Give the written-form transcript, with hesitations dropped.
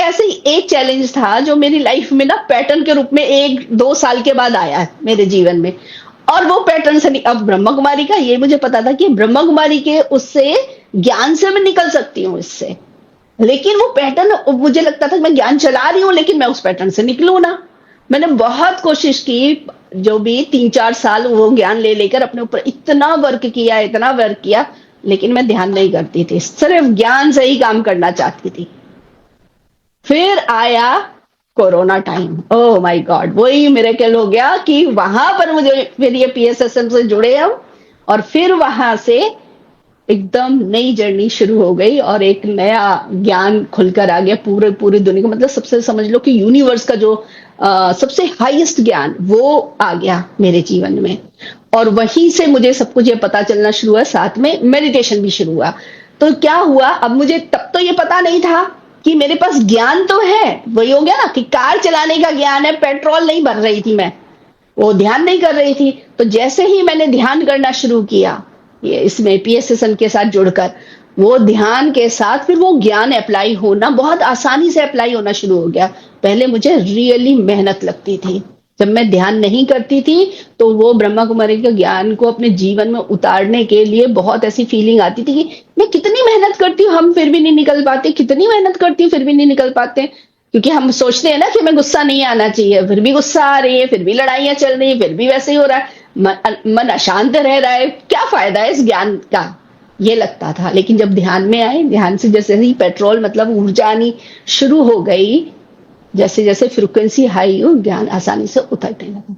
ऐसे ही एक चैलेंज था जो मेरी लाइफ में ना पैटर्न के रूप में 1-2 साल के बाद आया है मेरे जीवन में। और वो पैटर्न से अब ब्रह्मा कुमारी का ये मुझे पता था कि ब्रह्मा कुमारी के उससे ज्ञान से मैं निकल सकती हूँ इससे। लेकिन वो पैटर्न मुझे लगता था कि मैं ज्ञान चला रही हूँ लेकिन मैं उस पैटर्न से निकलूं ना। मैंने बहुत कोशिश की, जो भी 3-4 साल वो ज्ञान ले लेकर अपने ऊपर इतना वर्क किया, इतना वर्क किया, लेकिन मैं ध्यान नहीं करती थी, सिर्फ ज्ञान से ही काम करना चाहती थी। फिर आया corona time, oh my God, वही मिरेकल हो गया कि वहां पर मुझे फिर ये पीएसएसएम से जुड़े हम, और फिर वहां से एकदम नई जर्नी शुरू हो गई और एक नया ज्ञान खुलकर आ गया पूरे पूरी दुनिया को। मतलब सबसे समझ लो कि यूनिवर्स का जो सबसे हाईएस्ट ज्ञान वो आ गया मेरे जीवन में। और वहीं से मुझे सब कुछ ये पता चलना शुरू हुआ, साथ में मेडिटेशन भी शुरू हुआ। तो क्या हुआ, अब मुझे तब तो ये पता नहीं था कि मेरे पास ज्ञान तो है, वही हो गया ना कि कार चलाने का ज्ञान है, पेट्रोल नहीं भर रही थी मैं, वो ध्यान नहीं कर रही थी। तो जैसे ही मैंने ध्यान करना शुरू किया ये इसमें पीएसएसएम के साथ जुड़कर, वो ध्यान के साथ फिर वो ज्ञान अप्लाई होना बहुत आसानी से अप्लाई होना शुरू हो गया। पहले मुझे रियली मेहनत लगती थी, जब मैं ध्यान नहीं करती थी तो वो ब्रह्मा कुमारी के ज्ञान को अपने जीवन में उतारने के लिए बहुत ऐसी फीलिंग आती थी कि मैं कितनी मेहनत करती हूँ हम फिर भी नहीं निकल पाते, कितनी मेहनत करती हूँ फिर भी नहीं निकल पाते। क्योंकि हम सोचते हैं ना कि हमें गुस्सा नहीं आना चाहिए, फिर भी गुस्सा आ रही है, फिर भी लड़ाइयां चल रही है, फिर भी वैसे ही हो रहा है, मन अशांत रह रहा है, क्या फायदा है इस ज्ञान का, ये लगता था। लेकिन जब ध्यान में आए, ध्यान से जैसे ही पेट्रोल मतलब ऊर्जा आनी शुरू हो गई, जैसे जैसे फ्रिक्वेंसी हाई हो, ज्ञान आसानी से उतरने लगा।